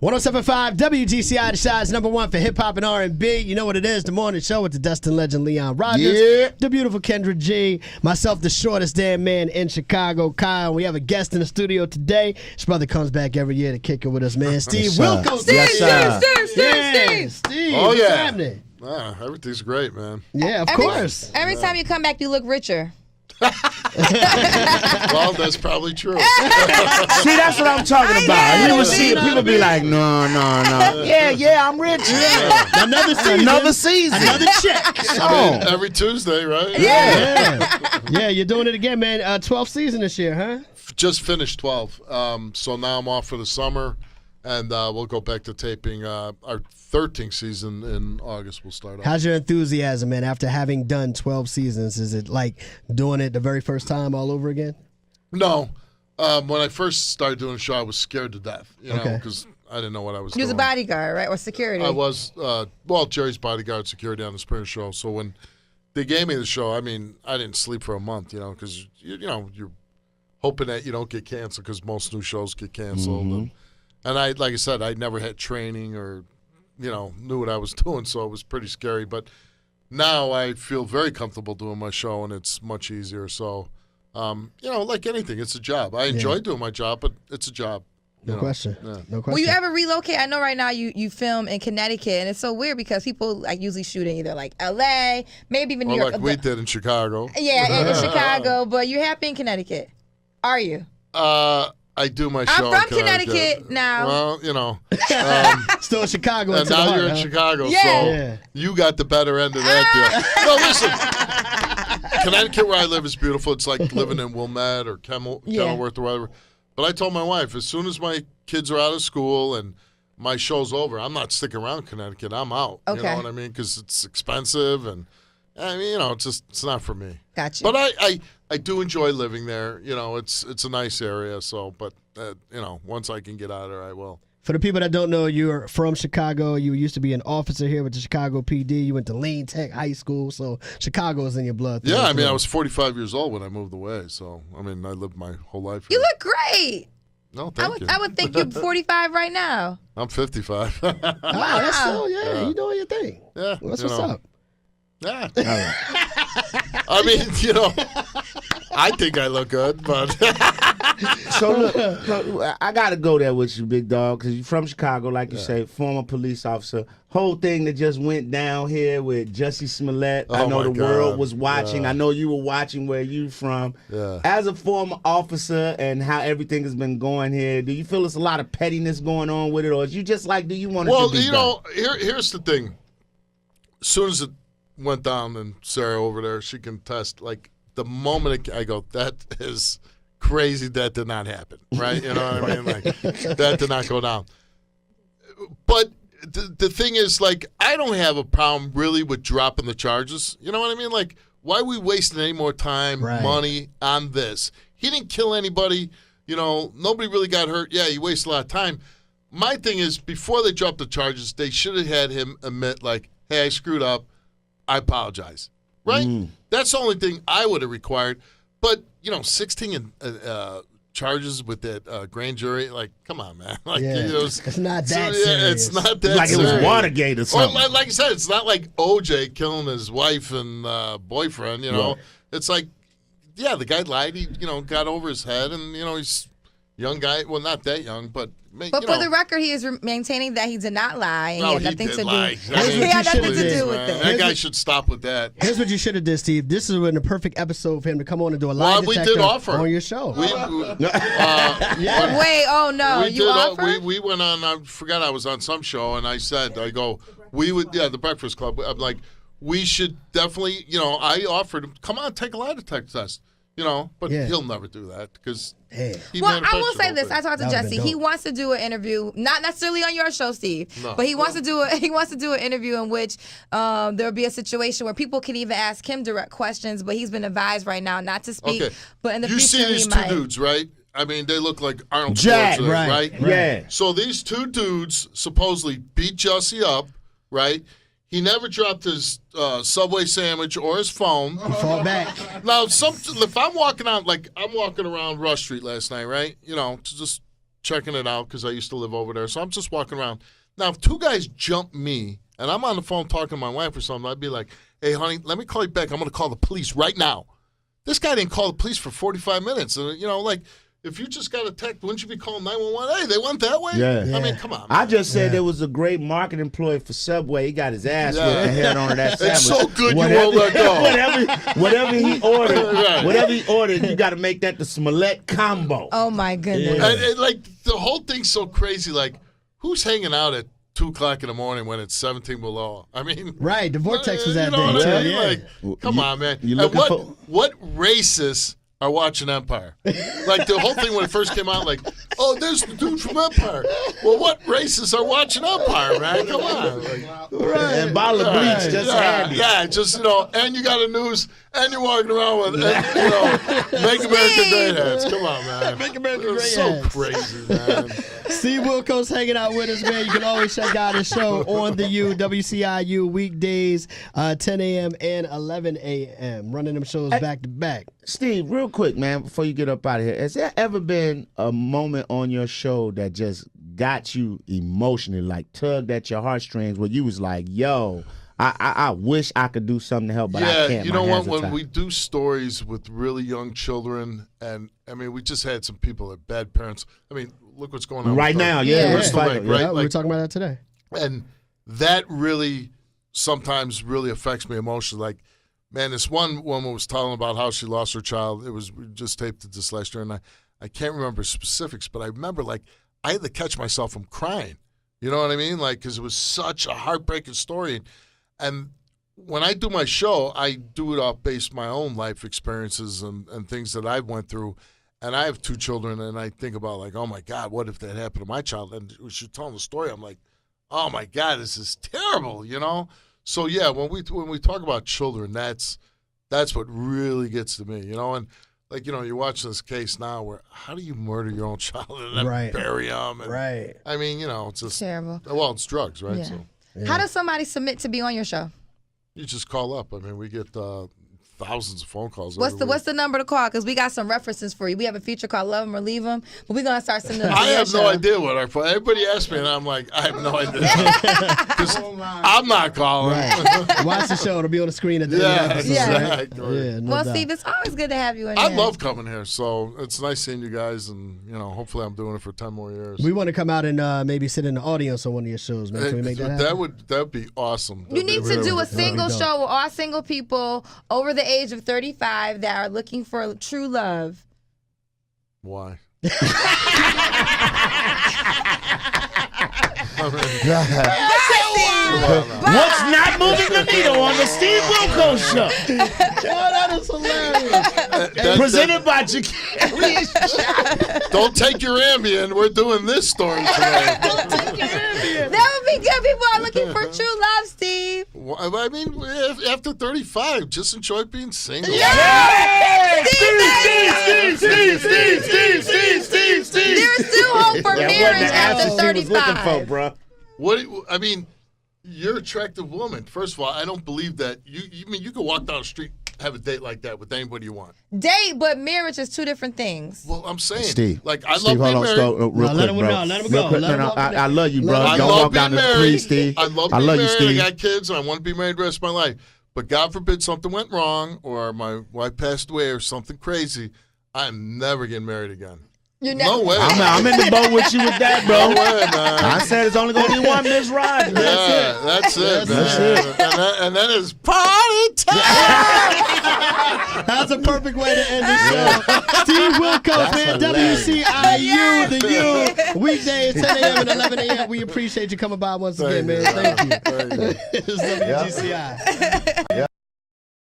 107.5 WGCI, the Shine's #1 for hip-hop and R&B. You know what it is, the morning show with the Destin legend Leon Rogers, the beautiful Kendra G, myself, the shortest damn man in Chicago, Kyle. We have a guest in the studio today. His brother comes back every year to kick it with us, man. Steve Wilkos. Steve, what's happening? Everything's great, man. Yeah, of course. Every time you come back, you look richer. Well, that's probably true. See, that's what I'm talking about. You will see people be like, no. Yeah, I'm rich. Yeah. Another season. Another check. I mean, every Tuesday, right? Yeah, you're doing it again, man. 12th season this year, huh? Just finished 12. So now I'm off for the summer, and we'll go back to taping our 13th season in August. We'll start off. How's your enthusiasm, man, after having done 12 seasons? Is it like doing it the very first time all over again? No. When I first started doing the show, I was scared to death, because I didn't know what I was doing. You was a bodyguard, right, or security? I was, Jerry's bodyguard security on the Spring Show. So when they gave me the show, I mean, I didn't sleep for a month, because, you're hoping that you don't get canceled because most new shows get canceled. Mm-hmm. And I, like I said, I never had training or, knew what I was doing, so it was pretty scary. But now I feel very comfortable doing my show, and it's much easier. So, like anything, it's a job. I enjoy doing my job, but it's a job. No question. Yeah. No question. Will you ever relocate? I know right now you film in Connecticut, and it's so weird because people usually shoot in either L.A., maybe even New York. Like we did in Chicago. Yeah, in Chicago, but you're happy in Connecticut. Are you? I do my show. I'm from Connecticut now. Well, still in Chicago. And now you're in Chicago, so you got the better end of that deal. No, listen. Connecticut, where I live, is beautiful. It's like living in Wilmette or Kenilworth or whatever. But I told my wife, as soon as my kids are out of school and my show's over, I'm not sticking around Connecticut. I'm out. Okay. You know what I mean? Because it's expensive, and I mean, it's not for me. Gotcha. But I do enjoy living there. It's a nice area. So, but once I can get out of there, I will. For the people that don't know, you're from Chicago. You used to be an officer here with the Chicago PD. You went to Lane Tech High School, so Chicago is in your blood. Yeah, I mean, I was 45 years old when I moved away. So, I mean, I lived my whole life here. You look great. No, thank you. I would think you're 45 right now. I'm 55. Wow, that's still, you doing your thing. Yeah. Well, that's what's up. Yeah. I mean, I think I look good, but. So look, I got to go there with you, big dog, because you're from Chicago, like you say, former police officer. Whole thing that just went down here with Jussie Smollett. I know the world was watching. Yeah. I know you were watching. Where you from? Yeah. As a former officer and how everything has been going here, do you feel there's a lot of pettiness going on with it, or is you just like, do you want it to be done? Here's the thing. As soon as it went down, and Sarah over there, she can test, like, the moment I go, that is crazy, that did not happen, right? You know what I mean? Like, that did not go down. But the thing is, like, I don't have a problem really with dropping the charges. You know what I mean? Like, why are we wasting any more time, money on this? He didn't kill anybody. Nobody really got hurt. Yeah, he wasted a lot of time. My thing is, before they dropped the charges, they should have had him admit, like, hey, I screwed up. I apologize. Right? That's the only thing I would have required. But, 16 charges with that grand jury, like, come on, man. Like, it's not that serious. It's not that like serious. It was Watergate or something. Or like I said, it's not like OJ killing his wife and boyfriend, Right. It's like, the guy lied. He, got over his head, and, he's a young guy. Well, not that young, but... But for the record, he is maintaining that he did not lie. And no, he had nothing to lie. do. He had nothing to do with it. That guy should stop with that. Here's what you should have did, Steve. This is the perfect episode for him to come on and do a lie detector on your show. Wait, oh no, you offered? We went on. I forgot I was on some show, and I said, the Breakfast Club. I'm like, we should definitely, I offered him, come on, take a lie detector test. But he'll never do that because. Well, I will say this. I talked to Jussie. He wants to do an interview, not necessarily on your show, Steve, but he wants to do an interview in which there'll be a situation where people can even ask him direct questions. But he's been advised right now not to speak. Okay. But in the future, you see these two dudes, right? I mean, they look like Arnold Jack, Schwarzenegger, right? Yeah. So these two dudes supposedly beat Jussie up, right? He never dropped his Subway sandwich or his phone. He fought back. Now, if I'm walking around Rush Street last night, right? Just checking it out because I used to live over there. So I'm just walking around. Now, if two guys jump me and I'm on the phone talking to my wife or something, I'd be like, hey, honey, let me call you back. I'm going to call the police right now. This guy didn't call the police for 45 minutes. And, you know, like, if you just got a text, wouldn't you be calling 911? Hey, they went that way? Yeah. I mean, come on. Man. I just said there was a great marketing employee for Subway. He got his ass whipped and held on to that sandwich. It's so good you won't let go. Whatever he ordered, you got to make that the Smollett combo. Oh, my goodness. Yeah. And, like, the whole thing's so crazy. Like, who's hanging out at 2 o'clock in the morning when it's 17 below? I mean, right. The vortex was that you know day, what I too. mean? Yeah. Like, come on, man. You And looking what racists are watching Empire? Like, the whole thing when it first came out, like, oh, there's the dude from Empire. Well, what racists are watching Empire, man? Come on. Like, And bottle of bleach just handy. Yeah, just, you know, and you got a news, and you're walking around with, and, you know, Make America Great hats. Come on, man. Make America Great so hats. crazy, man. Steve Wilkos hanging out with us, man. You can always check out his show on the U, WCIU, weekdays, 10 a.m. and 11 a.m. Running them shows back to back. Steve, real quick, man, before you get up out of here, has there ever been a moment on your show that just got you emotionally, like tugged at your heartstrings, where you was like, yo, I wish I could do something to help, but I can't. You know what? When we do stories with really young children, and I mean, we just had some people that bad parents. I mean, look what's going on right now. Yeah, right? We were talking about that today. And that really sometimes really affects me emotionally. Like, man, this one woman was telling about how she lost her child. We just taped it this last year, and I can't remember specifics, but I remember, like, I had to catch myself from crying. You know what I mean? Like, because it was such a heartbreaking story. And when I do my show, I do it off based my own life experiences and things that I've went through. And I have 2 children, and I think about, like, oh, my God, what if that happened to my child? And she's telling the story, I'm like, oh, my God, this is terrible, you know? So, yeah, when we talk about children, that's what really gets to me, you know? And, like, you know, you're watching this case now where how do you murder your own child and then bury them? And, right. I mean, you know, it's just terrible. Well, it's drugs, right? Yeah. So How does somebody submit to be on your show? you just call up. I mean, we get thousands of phone calls. What's the number to call? Because we got some references for you. We have a feature called Love 'Em or Leave 'Em, but we're going to start sending them to I your have show. no idea what everybody asks me, and I'm like, I have no idea. 'Cause I'm not calling. Right. Watch the show. It'll be on the screen at the end of the episode. Exactly. Yeah, no Well, doubt. Steve, it's always good to have you in I here. love coming here, so it's nice seeing you guys, and, you know, hopefully I'm doing it for 10 more years. We want to come out and maybe sit in the audience on one of your shows, man. Can we make that happen? That would be awesome. You need to do a single dope. show with all single people over the age of 35 that are looking for true love. Why? What's not moving the needle on the Steve Wilkos Show? Oh, that is hilarious. Presented by Jacari. Don't take your Ambien. We're doing this story today. That would be good. People are looking for true love, Steve. Well, I mean, after 35, just enjoy being single. Steve. There's still hope for marriage after 35. Bro. I mean, you're an attractive woman. First of all, I don't believe that. You mean you can walk down the street, have a date like that with anybody you want. Date, but marriage is 2 different things. Well, I'm saying, Steve. Like, I Steve, love being hold on, married. real quick, let him bro. go. Let him Real go. quick, Let him no, walk I love you, bro. I Don't love walk down being the married. street, Steve. I love I being love you, married. Steve. I got kids, and I want to be married the rest of my life. But God forbid something went wrong, or my wife passed away, or something crazy. I'm never getting married again. No way. I'm in the boat with you with that, bro. No way, man. I said it's only going to be one Miss Rogers. Yeah, that's it, man. That's it. And then it's party time. That's a perfect way to end the show. Steve Wilkos, man, WCIU, the U, weekdays, 10 a.m. and 11 a.m. We appreciate you coming by once again, man. Thank you. Thank you. It's WGCI.